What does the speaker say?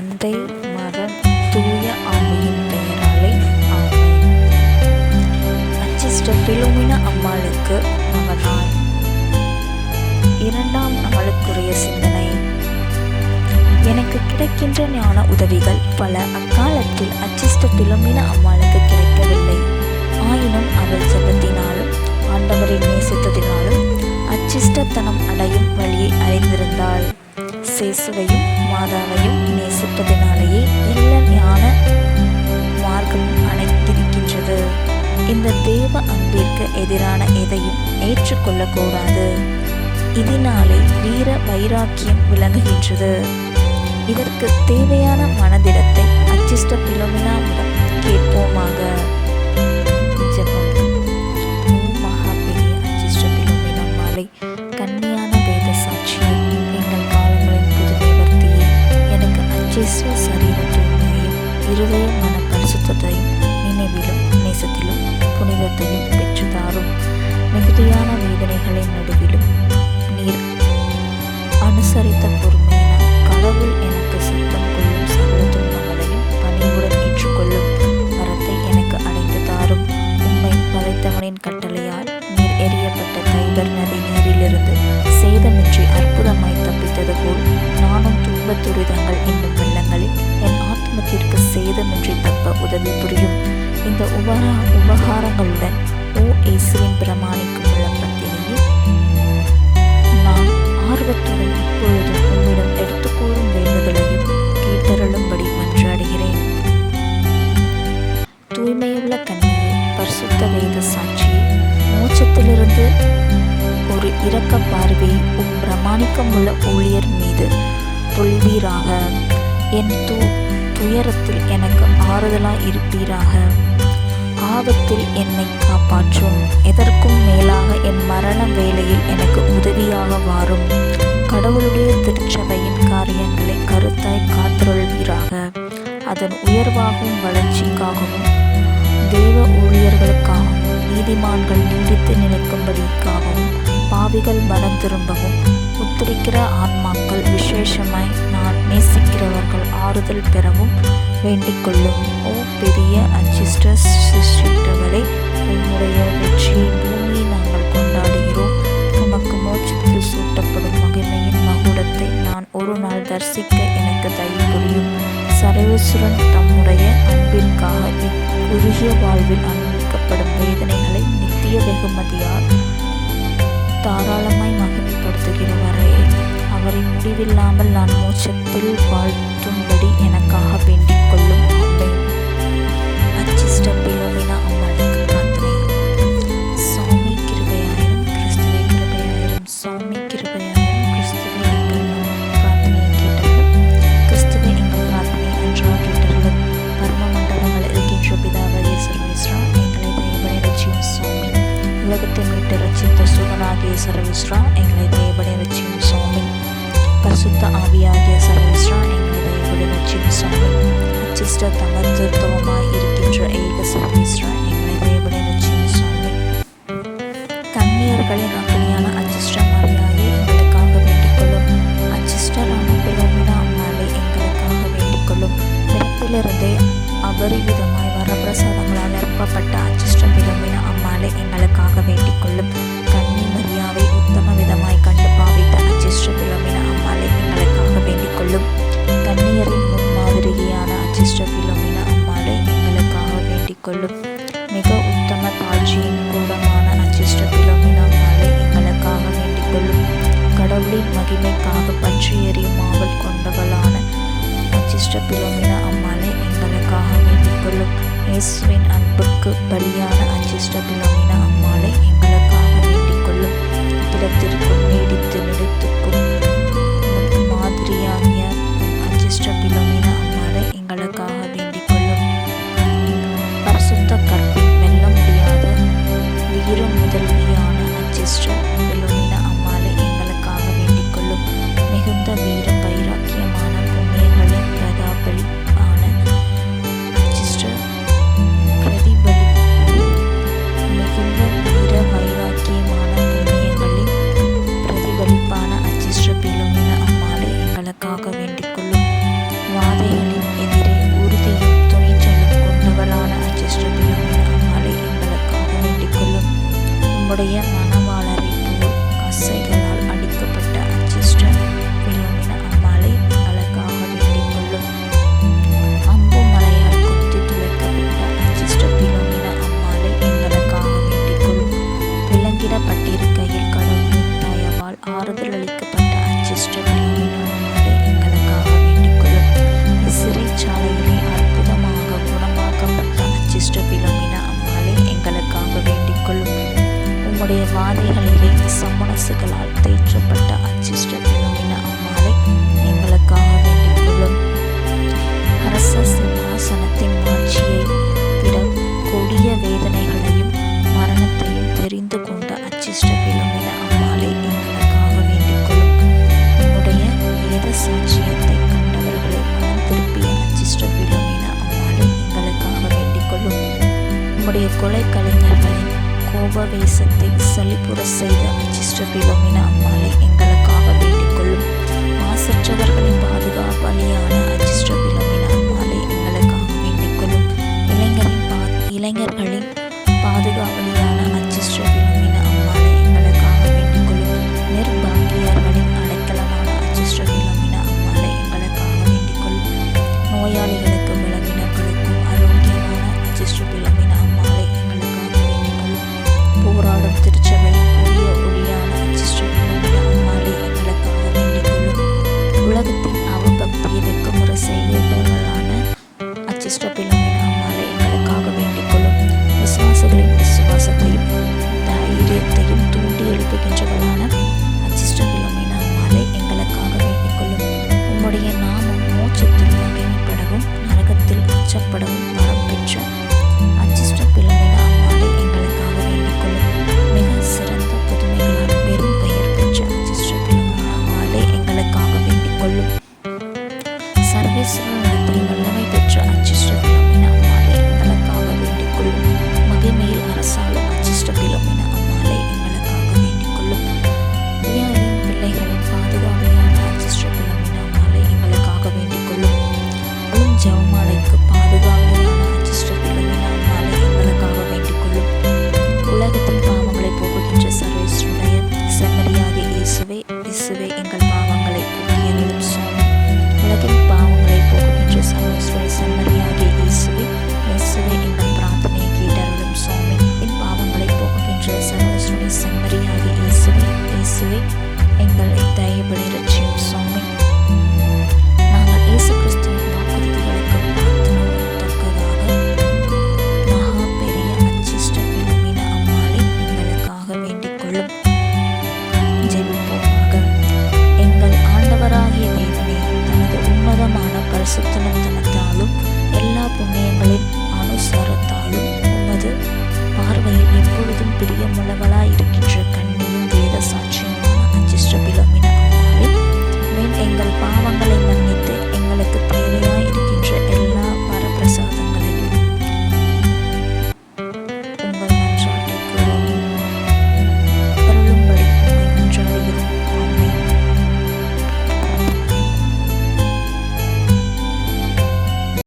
தந்தை, மகன், தூய ஆவியின் பெயராலே ஆமென். அச்சிஸ்டர் பிலோமினா அம்மாளுக்கு நவநாள். இரண்டாம் நாளுக்குரிய சிந்தனை. எனக்கு கிடைக்கின்ற ஞான உதவிகள் பல அக்காலத்தில் அச்சிஸ்டர் பிலோமினா அம்மாளுக்கு கிடைக்கவில்லை. ஆயினும் அவள் ஜெபத்தினாலும் ஆண்டவரை நேசித்ததினாலும் அச்சிஷ்டத்தனம் அடையும் வழியை அறிந்திருந்தாள். சேசுவையும் மாதாவையும் நேசிப்பதினாலேயே எல்லா ஞான மார்க்கமும் அணைத்திருக்கின்றது. இந்த தேவ அன்பிற்கு எதிரான எதையும் ஏற்றுக்கொள்ளக்கூடாது. இதனாலே வீர வைராக்கியம் விளங்குகின்றது. இதற்கு தேவையான மனதிடத்தை அச்சிஸ்டர் பிலோமினாவிடம் கேட்போமாக. ஜெபம். மகா பெரிய அச்சிஸ்டர் பிலோமினா மாலை, கன்னியான வேத சாட்சியை, எங்கள் காலங்களின் புதுமை வர்த்தியை, எனக்கு அச்சிஸ்ட சரீர தூய்மையையும் இருதய மன பரிசுத்தையும் நினைவிலும் நேசத்திலும் புனிதத்தையும் பெற்றுத்தாரும். மிகுதியான வேதனைகளின் நடுவிலும் நீர் அனுசரித்த பொறுமையினால் கடவுள் எனக்கு சித்தம் கொள்ளும் சகல துன்பங்களையும் பணிவுடன் ஏற்றுக்கொள்ளும் வரத்தை எனக்கு அடைந்து தாரும். உம்மை பதைத்தவனின் கட்டளையால் நீர் எரியப்பட்ட தைபர் நதி நீரிலிருந்து சேதமின்றி அற்புதமாய் தப்பித்தது போல் நானும் துன்பத் துரிதங்கள் என்னும் வெள்ளங்களில் என் ஆத்மத்திற்கு சேதமின்றி தப்ப உதவி புரியும். இந்த உபகாரங்களுடன் ஓ இயேசுவின் பிரமாணிக்கும் விளம்பரத்திலேயே நான் ஆர்வத்துடன் இப்பொழுதும் உம்மிடம் எடுத்துக் கூறும் வேண்டுதலையும் கேட்டருளும்படி மன்றாடுகிறேன். தூய்மையுள்ள கன்னியே, பரிசுத்த வேத சாட்சியே, மோட்சத்திலிருந்து ஒரு இரக்க பார்வையை உம் பிரமாணிக்கமுள்ள ஊழியர் மீது பொழிவீராக. என் துயரத்தில் எனக்கு ஆறுதலாய் இருப்பீராக. ஆபத்தில் என்னை காப்பாற்றும். எதற்கும் மேலாக என் மரண வேளையில் எனக்கு உதவியாக வாரும். கடவுளுடைய திருச்சபையின் காரியங்களை கருத்தாய் காத்தருள்வீராக. அதன் உயர்வாகவும் வளர்ச்சிக்காகவும் தேவ ஊழியர்களுக்காகவும் நீதிமான்கள் நீடித்து நிலைக்கும்படிக்காகவும் பாவிகள் மனம் திரும்பவும் உத்தரிக்கிற ஆன்மாக்கள் விசேஷமாய் நான் நேசிக்கிறவர்கள் ஆறுதல் பெறவும் வேண்டிக் கொள்ளும். ஓ பெரிய அச்சிஸ்டர் சிஸ்டர்களே, உம்முடைய வெற்றியை பூமியை நாங்கள் கொண்டாடுகிறோம். உமக்கு மோட்சத்தில் சூட்டப்படும் மகிமையின் மகுடத்தை நான் ஒரு நாள் தரிசிக்க எனக்கு தயவு புரியும். சர்வேசுரன் தம்முடைய அன்பிற்காக இக்குறுகிய வாழ்வில் அனுபவிக்கப்படும் வேதனைகளை நித்திய வெகுமதியால் தாராளமாய் மகிமைப்படுத்துகிறவரே, அவரை முடிவில்லாமல் நான் மோட்சத்தில் வாழ்த்தும்படி எனக்காக வேண்டிக் கொள்ளும். ஆமென். அச்சிஸ்டர் பிலோமினா அம்மாளுக்கு பிரார்த்தனை. சாமி கிருபையாயிரும், கிறிஸ்துவே கிருபையாயிரும். சாமி கிருபையாயிரும், கிறிஸ்துவே எங்கள் பிரார்த்தனையை கேட்டருளும். கிறிஸ்துவே எங்கள் பிரார்த்தனையை அன்றாக கேட்டருளும். பரம மண்டலங்கள் இருக்கின்ற பிதாவாகிய சர்வேஸ்வரா, எங்களை தயவுபடி ரட்சியும். சுவாமி, உலகத்தை மீட்டு ரட்சித்த சுதனாகிய சர்வேஸ்வரா, எங்களை தயவுபடி ரட்சியும். சுவாமி, பரிசுத்த ஆவியாகிய சர்வேஸ்வரா, எங்களை தயவுபடி ரட்சியும். சுவாமி, அச்சிஸ்டர் தமத்துவமாய் இருக்கின்ற ஏக சர்வேஸ்வரா, எங்களை தயவுபடி ரட்சியும். சுவாமி, கன்னியர்களின் அக்னியான அச்சிஸ்டர் மரியாயே, எங்களுக்காக வேண்டிக் கொள்ளும். அச்சிஸ்டரான பிலோமினா அம்மாளே, எங்களுக்காக வேண்டிக் கொள்ளும். பிறப்பிலிருந்தே அபரிவிதமாய் வரப்பிரசாதங்களால் நிரப்பப்பட்ட அச்சிஸ்டர் பிலோமினா அம்மாளே, எங்களுக்காக வேண்டிக் கொள்ளும். கன்னி மரியாவை உத்தம விதமாய் கண்டு பாவித்த அச்சிஸ்டர் பிலோமினா அம்மாளே, எங்களுக்காக வேண்டிக் கொள்ளும். கன்னியரின் முன்மாதிரியான அச்சிஸ்டர் பிலோமினா அம்மாளே, எங்களுக்காக வேண்டிக் கொள்ளும். மிக உத்தம தாழ்ச்சியின் கூடமான அச்சிஸ்டர் பிலோமினா அம்மாளே, எங்களுக்காக வேண்டிக் கொள்ளும். கடவுளின் மகிமைக்காக பற்றி எறியும் ஆவல் கொண்டவளான அச்சிஸ்டர் பிலோமினா அம்மாளே, எங்களுக்காக வேண்டிக் கொள்ளும். இயேசுவின் அன்புக்கு பலியான அச்சிஸ்டர் பிலோமினா அம்மாளே, எங்களுக்காக வேண்டிக் கொள்ளும். இடத்திற்கும் நீடித்து நிலைத்துக்கும் மாதிரியாகிய அச்சிஸ்டர் பிலோமினா அம்மாளே, எங்களுக்காக வேண்டிக் கொள்ளும். பரிசுத்த கற்பின் வெல்ல முடியாத வீர முதல்வியான அச்சிஸ்டர் பிலோமினா அம்மாளே, எங்களுக்காக வேண்டிக் கொள்ளும். மிகுந்த வீர வைராக்கியமான புண்ணியங்களின் பிரதாபலியான அச்சிஸ்டர் மிகுந்த வீர வைராக்கியமான புண்ணியங்களின் பிரதிபலிப்பான அச்சிஸ்டர் பிலோமினா அம்மாளே, எங்களுக்காக வேண்டிக் கொள்ளும். வாதை உம்முடைய வாதைகளிலே சமணசுகளால் தேற்றப்பட்ட அச்சிஷ்ட பிலோமினா அம்மாளை எங்களுக்காக வேண்டிக் கொள்ளும். அரச சிம்மாசனத்தின் மாட்சியை விட கொடிய வேதனைகளையும் மரணத்தையும் தெரிந்து கொண்ட அச்சிஷ்ட பிலோமினா அம்மாளை எங்களுக்காக வேண்டிக் கொள்ளும். உம்முடைய வேத சாட்சியத்தை கண்டவர்களை மனம் திருப்பிய அச்சிஷ்ட பிலோமினா அம்மாளை எங்களுக்காக வேண்டிக் கொள்ளும். உம்முடைய கொலை கலைஞர்களின் கோபவேசத்தை சலிப்புற செய்த அச்சிஷ்ட பிலோமினா அம்மாளை எங்களுக்காக வேண்டிக் கொள்ளும். மாசற்றவர்களின் பாதுகாப்பாளியான அச்சிஷ்ட பிலோமினா அம்மாளை எங்களுக்காக வேண்டிக் கொள்ளும். இளைஞர்களின் பாதுகாவலியான அச்சிஷ்ட பிலோமினா அம்மாளை எங்களுக்காக வேண்டிக் கொள்ளும். நிர்பாக்கியர்களின் அடைக்கலமான அச்சிஷ்ட பிலோமினா அம்மாளை எங்களுக்காக வேண்டிக் கொள்ளும். நோயாளிகளுக்கு பலவீனர்களுக்கும் ஆரோக்கியமான அச்சிஷ்ட பிலோமினா அம்மாளை எங்களுக்காக வேண்டிக் கொள்ளும். போராடும் திருச்சபையின் புதிய ஒளியான அச்சிஷ்ட பிலோமினா அம்மாளை எங்களுக்காக வேண்டிக் கொள்ளும். உலகத்தின் அவபக்தியை வெட்கமுற செய்கிறவர்களான அச்சிஷ்ட பிலோமினா அம்மாளை எங்களுக்காக வேண்டிக் கொள்ளும். விசுவாசிகளின் விசுவாசத்தையும் தைரியத்தையும் தூண்டி எழுப்புகின்றவளான அச்சிஷ்ட பிலோமினா அம்மாளை எங்களுக்காக வேண்டிக் கொள்ளும். உம்முடைய நாமம் மோட்சத்தில் மகிமைப்படவும் நரகத்தில் அச்சப்படவும் வரம் பெற்ற